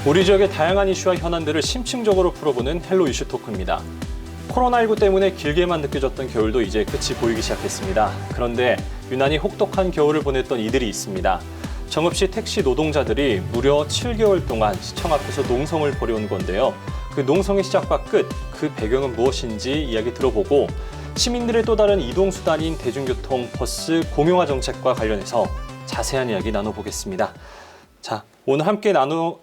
우리 지역의 다양한 이슈와 현안들을 심층적으로 풀어보는 헬로 이슈 토크입니다. 코로나19 때문에 길게만 느껴졌던 겨울도 이제 끝이 보이기 시작했습니다. 그런데 유난히 혹독한 겨울을 보냈던 이들이 있습니다. 정읍시 택시 노동자들이 무려 7개월 동안 시청 앞에서 농성을 벌여온 건데요. 그 농성의 시작과 끝, 그 배경은 무엇인지 이야기 들어보고 시민들의 또 다른 이동수단인 대중교통, 버스, 공용화 정책과 관련해서 자세한 이야기 나눠보겠습니다. 자, 오늘 함께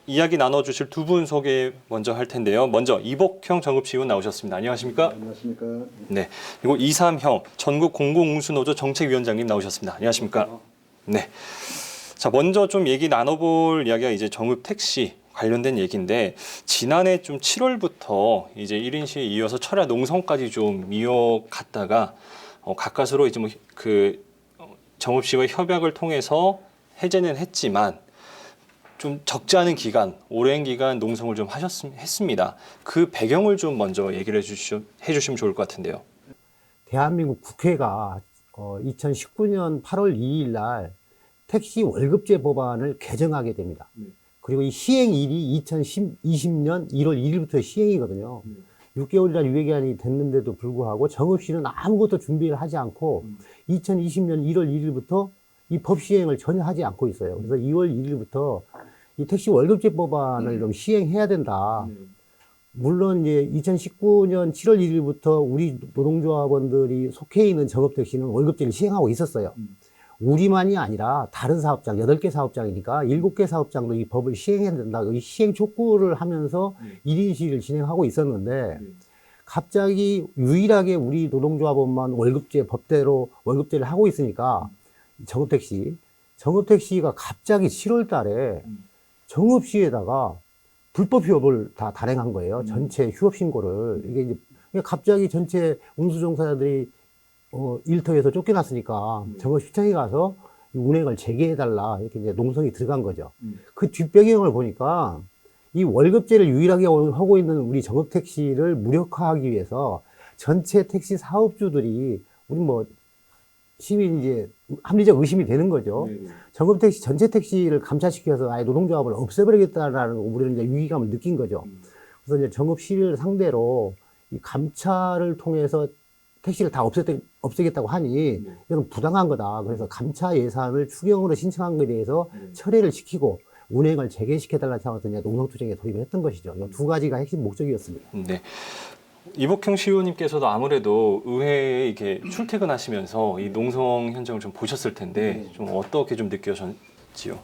이야기 나눠주실 두 분 소개 먼저 할 텐데요. 먼저 이복형 정읍시의원 나오셨습니다. 안녕하십니까? 안녕하십니까? 네. 그리고 이삼형 전국 공공운수노조 정책위원장님 나오셨습니다. 안녕하십니까? 네. 자, 먼저 좀 얘기 나눠볼 이야기가 이제 정읍 택시 관련된 얘기인데 지난해 좀 7월부터 이제 1인 시에 이어서 철야 농성까지 좀 이어갔다가 가까스로 이제 정읍시와 협약을 통해서 해제는 했지만 좀 적지 않은 기간, 오랜 기간 농성을 좀 했습니다. 그 배경을 좀 먼저 얘기를 해주시면 좋을 것 같은데요. 대한민국 국회가 2019년 8월 2일 날 택시 월급제 법안을 개정하게 됩니다. 그리고 이 시행일이 2020년 1월 1일부터 시행이거든요. 6개월이나 유예기한이 됐는데도 불구하고 정읍시는 아무것도 준비를 하지 않고 2020년 1월 1일부터 이 법 시행을 전혀 하지 않고 있어요. 그래서 2월 1일부터 이 택시 월급제 법안을 좀 시행해야 된다. 물론 이제 2019년 7월 1일부터 우리 노동조합원들이 속해 있는 정읍택시는 월급제를 시행하고 있었어요. 우리만이 아니라 다른 사업장, 8개 사업장이니까 7개 사업장도 이 법을 시행해야 된다. 이 시행 촉구를 하면서 1인 시위를 진행하고 있었는데 갑자기 유일하게 우리 노동조합원만 월급제 법대로 월급제를 하고 있으니까 정읍택시가 갑자기 7월 달에 정읍시에다가 불법 휴업을 다 단행한 거예요. 전체 휴업 신고를. 이게 이제 갑자기 전체 운수종사자들이 일터에서 쫓겨났으니까 정읍시청에 가서 운행을 재개해달라 이렇게 이제 농성이 들어간 거죠. 그 뒷배경을 보니까 이 월급제를 유일하게 하고 있는 우리 정읍택시를 무력화하기 위해서 전체 택시 사업주들이 우리 시민 이제 합리적 의심이 되는 거죠. 정읍택시 전체 택시를 감차시켜서 아예 노동조합을 없애버리겠다라는 우리는 이제 위기감을 느낀 거죠. 그래서 이제 정읍시를 상대로 이 감차를 통해서 택시를 다 없애겠다고 하니 이건 부당한 거다. 그래서 감차 예산을 추경으로 신청한 것에 대해서 철회를 시키고 운행을 재개시켜달라는 차원에서 농성투쟁에 돌입을 했던 것이죠. 이 두 가지가 핵심 목적이었습니다. 네. 이복형 시의원님께서도 아무래도 의회에 이렇게 출퇴근하시면서 이 농성 현장을 좀 보셨을 텐데 좀 어떻게 좀 느껴졌지요?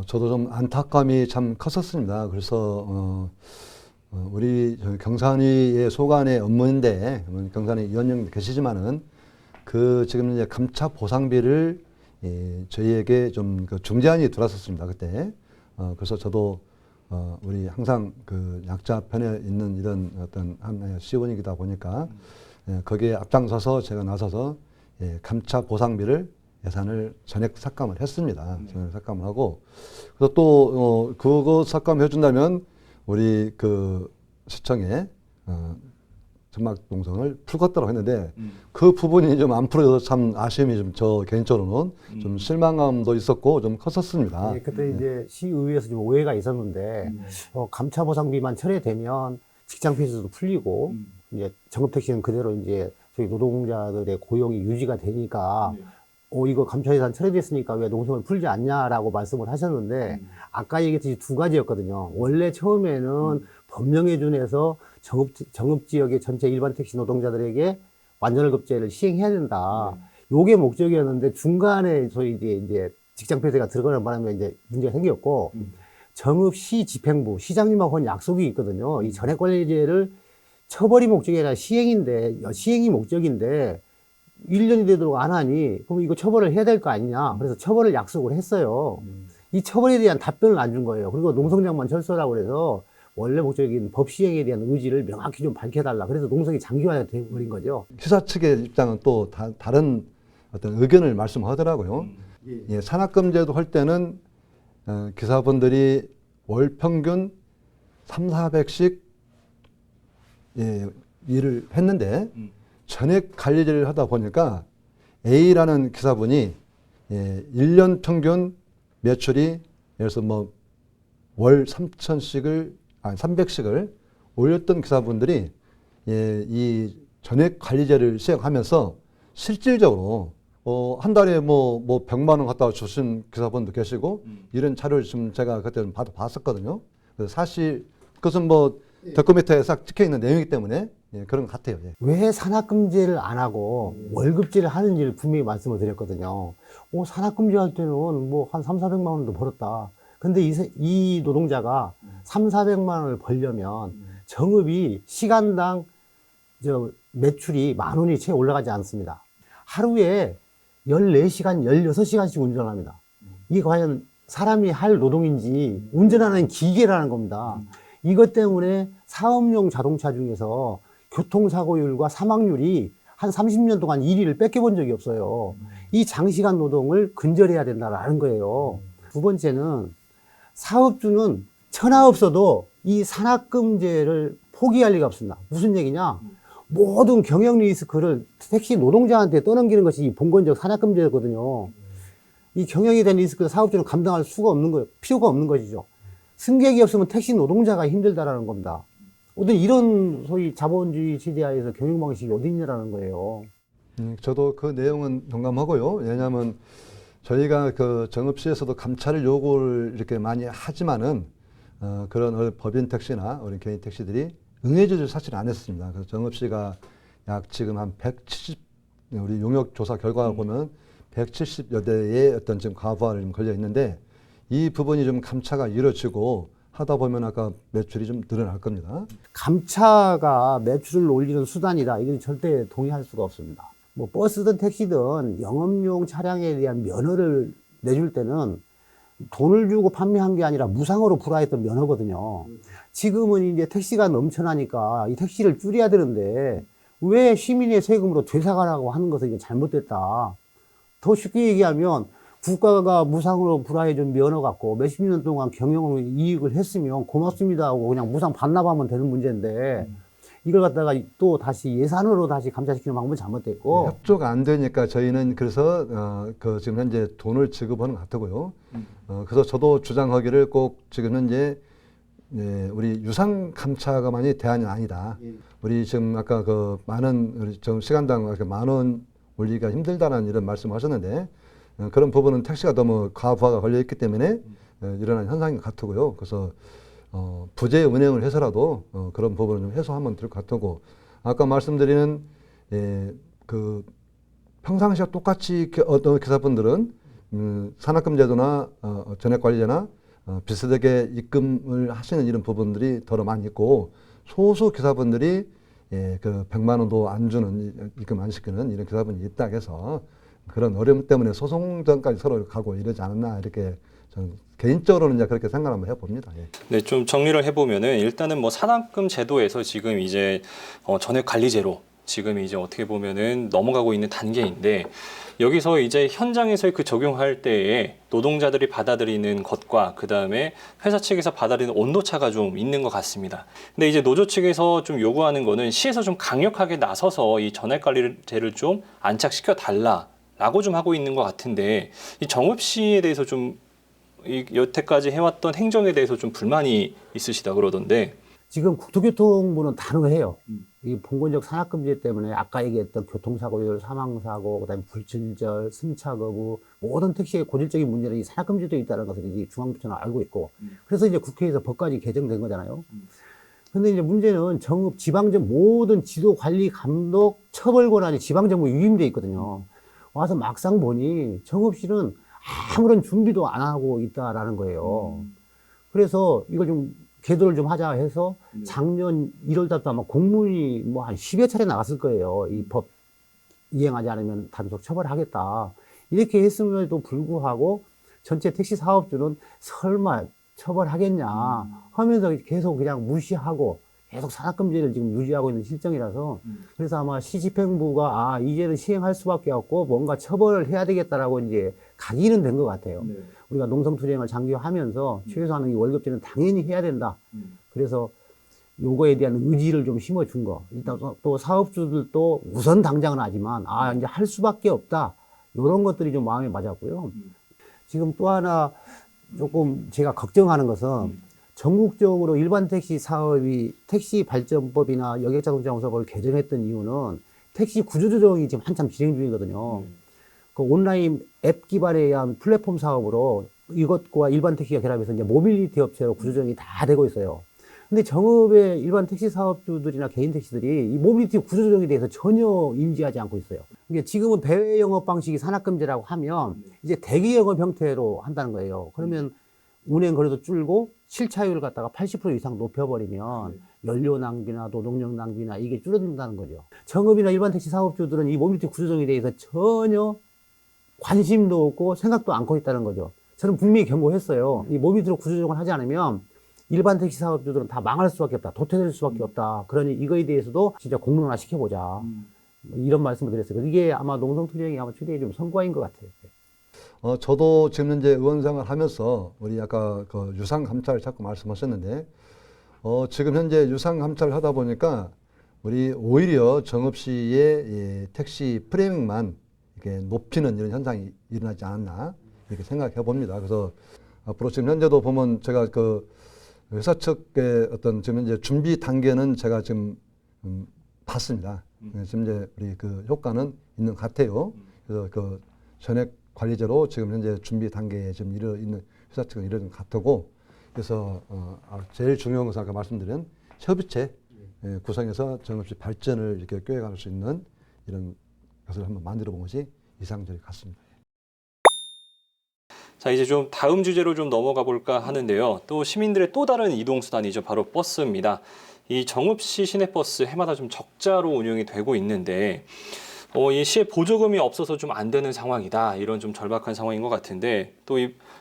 저도 좀 안타까움이 참 컸었습니다. 그래서 우리 경산위의 소관의 업무인데 경산위 위원님 계시지만은 지금 이제 감차 보상비를 저희에게 좀 중재안이 들어왔었습니다. 그때 그래서 저도 우리 항상 약자 편에 있는 이런 어떤 한 시의원이기다 보니까 거기에 앞장서서 제가 나서서 감차 보상비를 예산을 전액 삭감을 했습니다. 전액 삭감을 하고 그래서 또 그거 삭감해 준다면 우리 시청에 점막 농성을 풀 것더라고 했는데 그 부분이 좀 안 풀어져서 참 아쉬움이 좀 저 개인적으로는 좀 실망감도 있었고 좀 컸었습니다. 네, 그때 이제 시의회에서 좀 오해가 있었는데 감차 보상비만 철회되면 직장 폐지도 풀리고 이제 정읍택시는 그대로 이제 저희 노동자들의 고용이 유지가 되니까 이거 감차 예산 철회됐으니까 왜 농성을 풀지 않냐라고 말씀을 하셨는데 아까 얘기했듯이 두 가지였거든요. 원래 처음에는 법령에준해서 정읍 지역의 전체 일반 택시 노동자들에게 완전월급제를 시행해야 된다. 요게 목적이었는데 중간에 소위 이제 직장 폐쇄가 들어가는 바람에 이제 문제가 생겼고 정읍시 집행부 시장님하고 한 약속이 있거든요. 이 전액관리제를 처벌이 목적이 아니라 시행이 목적인데 1년이 되도록 안 하니 그럼 이거 처벌을 해야 될 거 아니냐. 그래서 처벌을 약속을 했어요. 이 처벌에 대한 답변을 안 준 거예요. 그리고 농성장만 철수하라고 그래서 원래 목적인 법 시행에 대한 의지를 명확히 좀 밝혀달라. 그래서 농성이 장기화돼 버린 거죠. 회사 측의 입장은 또 다른 어떤 의견을 말씀하더라고요. 산악금제도 할 때는 기사분들이 월 평균 300~400씩 일을 했는데 전액 관리제를 하다 보니까 A라는 기사분이 예, 1년 평균 매출이 그래서 뭐 월 3,000씩을, 아니 300씩을 올렸던 기사분들이 예, 이 전액 관리제를 시행하면서 실질적으로 한 달에 뭐 100만 원 갖다 주신 기사분도 계시고 이런 자료를 지금 제가 그때 봤었거든요. 그래서 사실 그것은 뭐 도큐멘터리에 싹 찍혀 있는 내용이기 때문에 예, 그런 것 같아요. 예. 왜 산학금제를 안 하고 월급제를 하는지를 분명히 말씀을 드렸거든요. 산학금제 할 때는 뭐 한 3,400만 원도 벌었다. 근데 이 노동자가 3,400만 원을 벌려면 정읍이 시간당 매출이 10,000원이 채 올라가지 않습니다. 하루에 14시간, 16시간씩 운전합니다. 이게 과연 사람이 할 노동인지 운전하는 기계라는 겁니다. 이것 때문에 사업용 자동차 중에서 교통사고율과 사망률이 한 30년 동안 1위를 뺏겨본 적이 없어요. 이 장시간 노동을 근절해야 된다는 거예요. 두 번째는 사업주는 천하 없어도 이 산학금제를 포기할 리가 없습니다. 무슨 얘기냐? 모든 경영 리스크를 택시 노동자한테 떠넘기는 것이 이 본건적 산학금제거든요. 이 경영에 대한 리스크를 사업주는 감당할 수가 없는 거예요. 필요가 없는 것이죠. 승객이 없으면 택시 노동자가 힘들다라는 겁니다. 어떤 이런 소위 자본주의 시대하에서 경영 방식이 어디 있냐라는 거예요. 저도 그 내용은 동감하고요. 왜냐하면 저희가 그 정읍시에서도 감차를 요구를 이렇게 많이 하지만은 그런 법인 택시나 우리 개인 택시들이 응해주질 사실 안 했습니다. 그래서 정읍시가 약 지금 한 170, 우리 용역 조사 결과 보면 170여 대의 어떤 지금 과부하를 좀 걸려 있는데 이 부분이 좀 감차가 이루어지고 하다 보면 아까 매출이 좀 늘어날 겁니다. 감차가 매출을 올리는 수단이다. 이건 절대 동의할 수가 없습니다. 뭐 버스든 택시든 영업용 차량에 대한 면허를 내줄 때는 돈을 주고 판매한 게 아니라 무상으로 불화했던 면허거든요. 지금은 이제 택시가 넘쳐나니까 이 택시를 줄여야 되는데 왜 시민의 세금으로 되사가라고 하는 것은 이게 잘못됐다. 더 쉽게 얘기하면 국가가 무상으로 불화해준 면허 갖고 몇십 년 동안 경영 이익을 했으면 고맙습니다 하고 그냥 무상 반납하면 되는 문제인데 이걸 갖다가 또 다시 예산으로 다시 감차시키는 방법은 잘못됐고. 협조가 안 되니까 저희는 그래서 그 지금 현재 돈을 지급하는 것 같고요. 그래서 저도 주장하기를 꼭 지금 현재 예, 우리 유상 감차가만이 대안이 아니다. 우리 지금 아까 그 많은 우리 지금 시간당 10,000원 올리기가 힘들다는 이런 말씀하셨는데 그런 부분은 택시가 너무 과부하가 걸려 있기 때문에 일어난 현상인 것 같고요. 그래서 부재 운행을 해서라도 그런 부분을 좀 해소하면 될 것 같고 아까 말씀드리는 예, 그 평상시와 똑같이 어떤 기사분들은 산학금제도나 전액관리제나 비슷하게 입금을 하시는 이런 부분들이 더러 많이 있고 소수 기사분들이 예, 그 100만 원도 안 주는 입금 안 시키는 이런 기사분이 있다 해서 그런 어려움 때문에 소송전까지 서로 가고 이러지 않았나 이렇게 저는 개인적으로는 이제 그렇게 생각 한번 해봅니다. 예. 네, 좀 정리를 해보면은 일단은 뭐 산학금 제도에서 지금 이제 전액 관리제로 지금 이제 어떻게 보면은 넘어가고 있는 단계인데 여기서 이제 현장에서 그 적용할 때에 노동자들이 받아들이는 것과 그 다음에 회사 측에서 받아들이는 온도차가 좀 있는 것 같습니다. 근데 이제 노조 측에서 좀 요구하는 거는 시에서 좀 강력하게 나서서 이 전액관리제를 좀 안착시켜 달라라고 좀 하고 있는 것 같은데 이 정읍시에 대해서 좀 여태까지 해왔던 행정에 대해서 좀 불만이 있으시다 그러던데. 지금 국토교통부는 단호해요. 이 본건적 산학금제 때문에 아까 얘기했던 교통사고율, 사망사고, 그다음에 불친절, 승차 거부 모든 택시의 고질적인 문제는 이 산학금제도에 있다는 것을 이제 중앙부처는 알고 있고 그래서 이제 국회에서 법까지 개정된 거잖아요. 근데 이제 문제는 정읍, 지방정 모든 지도 관리 감독 처벌 권한이 지방정부 위임돼 있거든요. 와서 막상 보니 정읍시는 아무런 준비도 안 하고 있다라는 거예요. 그래서 이걸 좀 개도를 좀 하자 해서 작년 1월 달부터 아마 공문이 뭐 한 10여 차례 나갔을 거예요. 이 법 이행하지 않으면 단속 처벌하겠다. 이렇게 했음에도 불구하고 전체 택시 사업주는 설마 처벌하겠냐 하면서 계속 그냥 무시하고 계속 산학금제를 지금 유지하고 있는 실정이라서 그래서 아마 시집행부가 이제는 시행할 수밖에 없고 뭔가 처벌을 해야 되겠다라고 이제 각인은 된 것 같아요. 네. 우리가 농성투쟁을 장기화하면서 최소한 이 월급제는 당연히 해야 된다. 그래서 요거에 대한 의지를 좀 심어준 거. 일단 또 사업주들도 우선 당장은 하지만 이제 할 수밖에 없다. 이런 것들이 좀 마음에 맞았고요. 지금 또 하나 조금 제가 걱정하는 것은 전국적으로 일반 택시 사업이 택시 발전법이나 여객자동차운송법을 개정했던 이유는 택시 구조조정이 지금 한참 진행 중이거든요. 그 온라인 앱 기반에 의한 플랫폼 사업으로 이것과 일반 택시가 결합해서 이제 모빌리티 업체로 구조조정이 다 되고 있어요. 근데 정읍의 일반 택시 사업주들이나 개인 택시들이 이 모빌리티 구조조정에 대해서 전혀 인지하지 않고 있어요. 이게 지금은 대외 영업 방식이 산악금지라고 하면 이제 대기 영업 형태로 한다는 거예요. 그러면 운행 거리도 줄고 실차율을 갖다가 80% 이상 높여버리면 연료 낭비나 노동력 낭비나 이게 줄어든다는 거죠. 정읍이나 일반 택시 사업주들은 이 모빌리티 구조조정에 대해서 전혀 관심도 없고 생각도 않고 있다는 거죠. 저는 분명히 경고했어요. 이 모빌리티 구조조정을 하지 않으면 일반 택시 사업주들은 다 망할 수밖에 없다. 도태될 수밖에 없다. 그러니 이거에 대해서도 진짜 공론화 시켜보자. 뭐 이런 말씀을 드렸어요. 이게 아마 농성투쟁이 아마 최대의 좀 성과인 것 같아요. 저도 지금 현재 의원 생활 하면서 우리 아까 그 유상 감찰 자꾸 말씀하셨는데, 지금 현재 유상 감찰을 하다 보니까 우리 오히려 정읍시의 예, 택시 프레임만 이렇게 높이는 이런 현상이 일어나지 않았나 이렇게 생각해 봅니다. 그래서 앞으로 지금 현재도 보면 제가 그 회사 측의 어떤 지금 이제 준비 단계는 제가 지금 봤습니다. 지금 이제 우리 그 효과는 있는 것 같아요. 그래서 그 전액 관리제로 지금 현재 준비 단계에 지금 있는 회사 측은 이런 것 같고, 그래서 제일 중요한 것은 아까 말씀드린 협의체 구성해서 정읍시 발전을 이렇게 꾀해갈 수 있는 이런 것을 한번 만들어 본 것이 이상적인 것 같습니다. 자, 이제 좀 다음 주제로 좀 넘어가 볼까 하는데요. 또 시민들의 또 다른 이동수단이죠. 바로 버스입니다. 이 정읍시 시내버스 해마다 좀 적자로 운영이 되고 있는데, 이 시에 보조금이 없어서 좀 안 되는 상황이다. 이런 좀 절박한 상황인 것 같은데, 또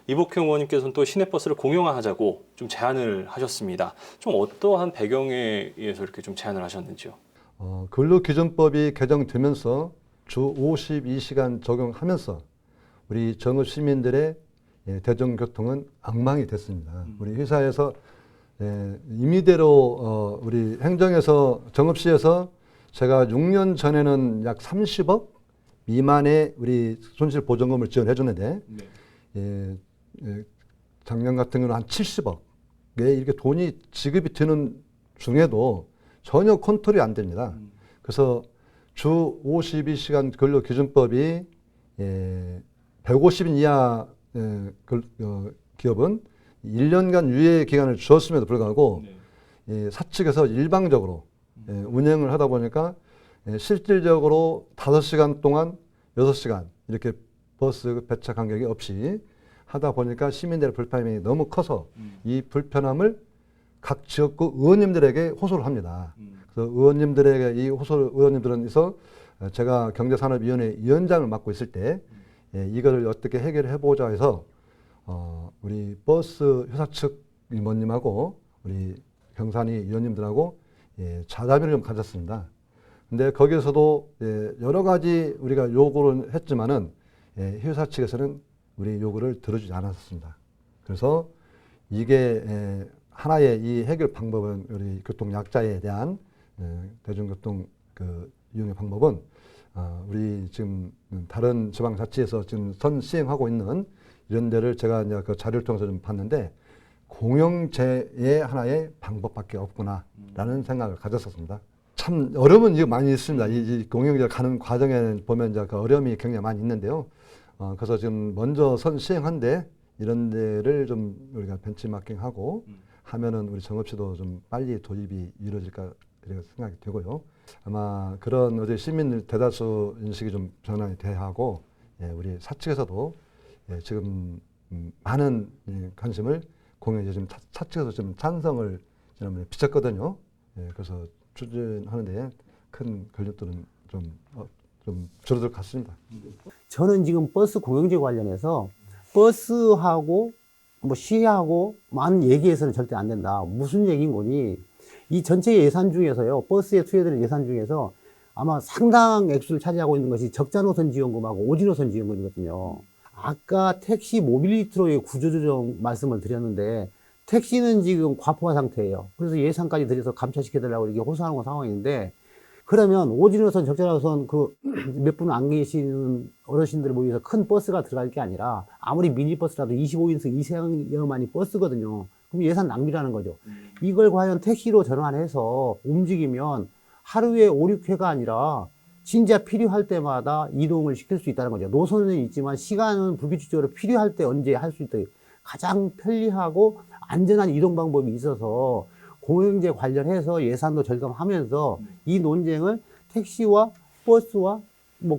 이복형 의원님께서는 또 시내버스를 공영화하자고 좀 제안을 하셨습니다. 좀 어떠한 배경에 의해서 이렇게 좀 제안을 하셨는지요? 근로기준법이 개정되면서 주 52시간 적용하면서 우리 정읍 시민들의 대중교통은 엉망이 됐습니다. 우리 회사에서 임의대로 우리 행정에서 정읍시에서 제가 6년 전에는 약 30억 미만의 우리 손실 보전금을 지원해 줬는데 작년 같은 경우는 한 70억에 이렇게 돈이 지급이 되는 중에도 전혀 컨트롤이 안 됩니다. 그래서 주 52시간 근로기준법이 150인 이하 기업은 1년간 유예 기간을 주었음에도 불구하고 사측에서 일방적으로 운행을 하다 보니까 실질적으로 5시간 동안 6시간 이렇게 버스 배차 간격이 없이 하다 보니까 시민들의 불편함이 너무 커서 이 불편함을 각 지역구 의원님들에게 호소를 합니다. 그래서 의원님들에게 의원님들은서 제가 경제산업위원회 위원장을 맡고 있을 때 이거를 어떻게 해결해 보자 해서 우리 버스 회사 측 임원님하고 우리 경산위 위원님들하고 자담회를 좀 가졌습니다. 근데 거기에서도 여러 가지 우리가 요구를 했지만은 회사 측에서는 우리 요구를 들어주지 않았습니다. 그래서 이게 하나의 이 해결 방법은 우리 교통 약자에 대한 대중교통 그 이용의 방법은 우리 지금 다른 지방자치에서 지금 선 시행하고 있는 이런 데를 제가 이제 그 자료를 통해서 좀 봤는데 공영제의 하나의 방법밖에 없구나라는 생각을 가졌었습니다. 참 어려움은 이거 많이 있습니다. 이 공영제를 가는 과정에 보면 이제 그 어려움이 굉장히 많이 있는데요. 그래서 지금 먼저 선 시행한데 이런 데를 좀 우리가 벤치마킹하고 하면은 우리 정읍시도 좀 빨리 도입이 이루어질까 이렇게 생각이 되고요. 아마 그런 어제 시민들 대다수 인식이 좀 변화가 돼야 하고 우리 사측에서도 지금 많은 관심을 공연에 좀 사측에서 좀 찬성을 지난번에 비쳤거든요. 그래서 추진하는데 큰 걸림돌은 좀 줄어들 것 같습니다. 저는 지금 버스 공영제 관련해서 버스하고 뭐 시하고 많은 얘기해서는 절대 안 된다. 무슨 얘기인 거니? 이 전체 예산 중에서요, 버스에 투여되는 예산 중에서 아마 상당 액수를 차지하고 있는 것이 적자 노선 지원금하고 오지 노선 지원금이거든요. 아까 택시 모빌리티로의 구조조정 말씀을 드렸는데, 택시는 지금 과포화 상태예요. 그래서 예산까지 들여서 감차시켜달라고 이렇게 호소하는 상황인데, 그러면 오지노선, 적재노선 그 몇 분 안 계시는 어르신들을 모여서 큰 버스가 들어갈 게 아니라 아무리 미니버스라도 25인승 이상여만이 버스거든요. 그럼 예산 낭비라는 거죠. 이걸 과연 택시로 전환해서 움직이면 하루에 5, 6회가 아니라 진짜 필요할 때마다 이동을 시킬 수 있다는 거죠. 노선은 있지만 시간은 불규칙적으로 필요할 때 언제 할 수 있다. 가장 편리하고 안전한 이동 방법이 있어서 공영제 관련해서 예산도 절감하면서 이 논쟁을 택시와 버스와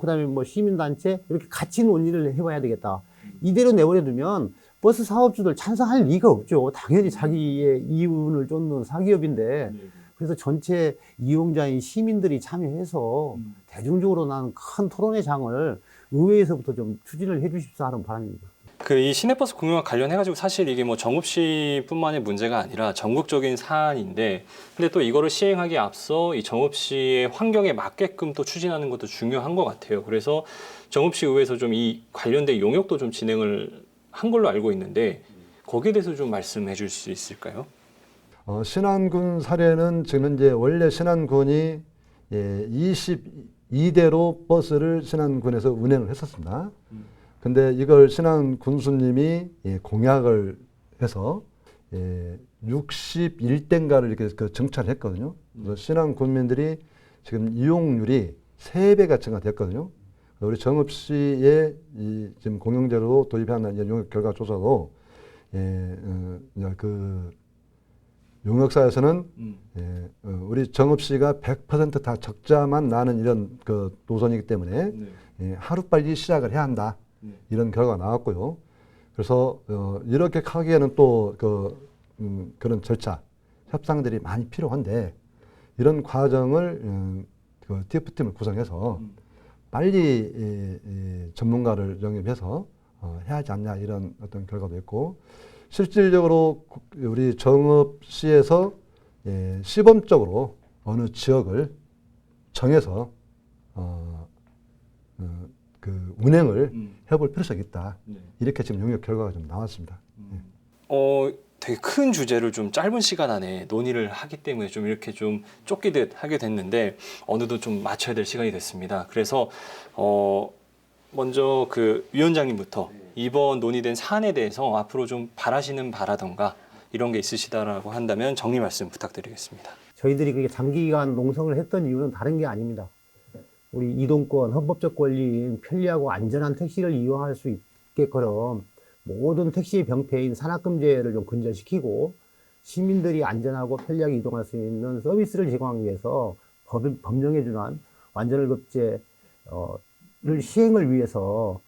그다음에 시민단체 이렇게 같이 논의를 해봐야 되겠다. 이대로 내버려두면 버스 사업주들 찬성할 리가 없죠. 당연히 자기의 이윤을 쫓는 사기업인데 그래서 전체 이용자인 시민들이 참여해서 대중적으로 나는 큰 토론의 장을 의회에서부터 좀 추진을 해 주십사 하는 바람입니다. 이 시내버스 공유와 관련해가지고 사실 이게 정읍시뿐만의 문제가 아니라 전국적인 사안인데, 근데 또 이거를 시행하기에 앞서 이 정읍시의 환경에 맞게끔 또 추진하는 것도 중요한 것 같아요. 그래서 정읍시 의회에서 좀 이 관련된 용역도 좀 진행을 한 걸로 알고 있는데 거기에 대해서 좀 말씀해 줄 수 있을까요? 신안군 사례는 지금 현재 원래 신안군이 22대로 버스를 신안군에서 운행을 했었습니다. 근데 이걸 신안 군수님이 공약을 해서 61대인가를 이렇게 정찰했거든요. 그래서 신안 군민들이 지금 이용률이 3배가 증가됐거든요. 우리 정읍시에 지금 공영제로 도입하는 용역 결과 조사도 그 용역사에서는 우리 정읍시가 100% 다 적자만 나는 이런 그 노선이기 때문에 하루빨리 시작을 해야 한다. 이런 결과가 나왔고요. 그래서 이렇게 하기에는 또 그런 절차, 협상들이 많이 필요한데 이런 과정을 그 TF팀을 구성해서 빨리 전문가를 영입해서 해야 하지 않냐 이런 어떤 결과도 있고 실질적으로 우리 정읍시에서 시범적으로 어느 지역을 정해서 그 운행을 해볼 필요성이 있다. 이렇게 지금 용역 결과가 좀 나왔습니다. 되게 큰 주제를 좀 짧은 시간 안에 논의를 하기 때문에 좀 이렇게 좀 쫓기듯 하게 됐는데 어느덧 좀 맞춰야 될 시간이 됐습니다. 그래서 먼저 그 위원장님부터 이번 논의된 사안에 대해서 앞으로 좀 바라시는 바라던가 이런 게 있으시다라고 한다면 정리 말씀 부탁드리겠습니다. 저희들이 그게 장기간 농성을 했던 이유는 다른 게 아닙니다. 우리 이동권, 헌법적 권리인 편리하고 안전한 택시를 이용할 수 있게끔 모든 택시 병폐인 산악금제를 좀 근절시키고 시민들이 안전하고 편리하게 이동할 수 있는 서비스를 제공하기 위해서 법령에 준한 완전월급제를 시행을 위해서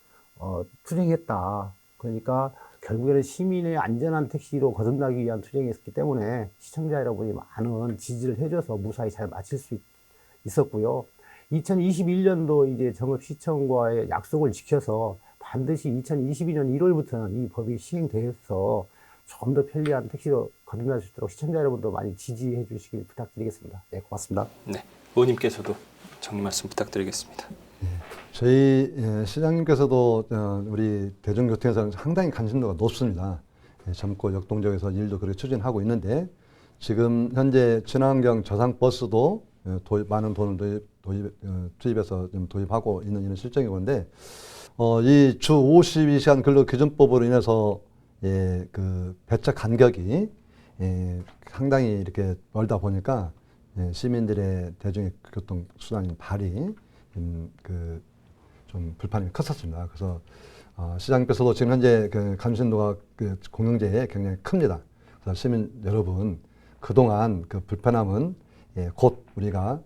투쟁했다. 그러니까 결국에는 시민의 안전한 택시로 거듭나기 위한 투쟁이었기 때문에 시청자 여러분이 많은 지지를 해줘서 무사히 잘 마칠 수 있었고요. 2021년도 이제 정읍시청과의 약속을 지켜서 반드시 2022년 1월부터는 이 법이 시행돼서 좀 더 편리한 택시로 거듭날 수 있도록 시청자 여러분도 많이 지지해 주시길 부탁드리겠습니다. 네, 고맙습니다. 네, 의원님께서도 정리 말씀 부탁드리겠습니다. 저희 시장님께서도 우리 대중교통에서는 상당히 관심도가 높습니다. 젊고 역동적에서 일도 그렇게 추진하고 있는데 지금 현재 친환경 저상버스도 많은 돈을 투입해서 좀 도입하고 있는 이런 실정이 건데 이 주 52시간 근로기준법으로 인해서 그 배차 간격이 상당히 이렇게 멀다 보니까 시민들의 대중의 교통 수단인 발이 좀 불편이 컸었습니다. 그래서 시장님께서도 지금 현재 그 관심도가 그 공영제에 굉장히 큽니다. 그래서 시민 여러분 그동안 그 불편함은 곧 우리가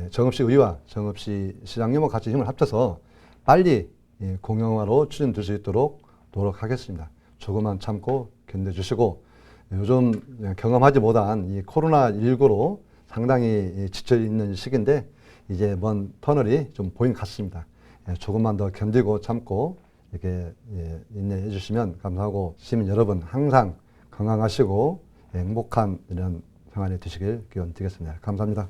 정읍시 의회와 정읍시 시장님과 같이 힘을 합쳐서 빨리 공영화로 추진될 수 있도록 노력하겠습니다. 조금만 참고 견뎌주시고 요즘 경험하지 못한 이 코로나19로 상당히 지쳐있는 시기인데 이제 먼 터널이 좀 보이는 것 같습니다. 조금만 더 견디고 참고 이렇게 인내해 주시면 감사하고 시민 여러분 항상 건강하시고 행복한 이런 생활이 되시길 기원 드리겠습니다. 감사합니다.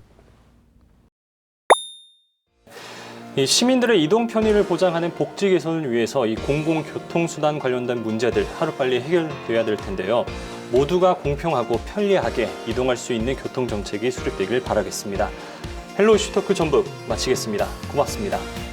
이 시민들의 이동 편의를 보장하는 복지 개선을 위해서 이 공공교통수단 관련된 문제들 하루빨리 해결돼야 될 텐데요. 모두가 공평하고 편리하게 이동할 수 있는 교통정책이 수립되길 바라겠습니다. 헬로 이슈 토크 전북 마치겠습니다. 고맙습니다.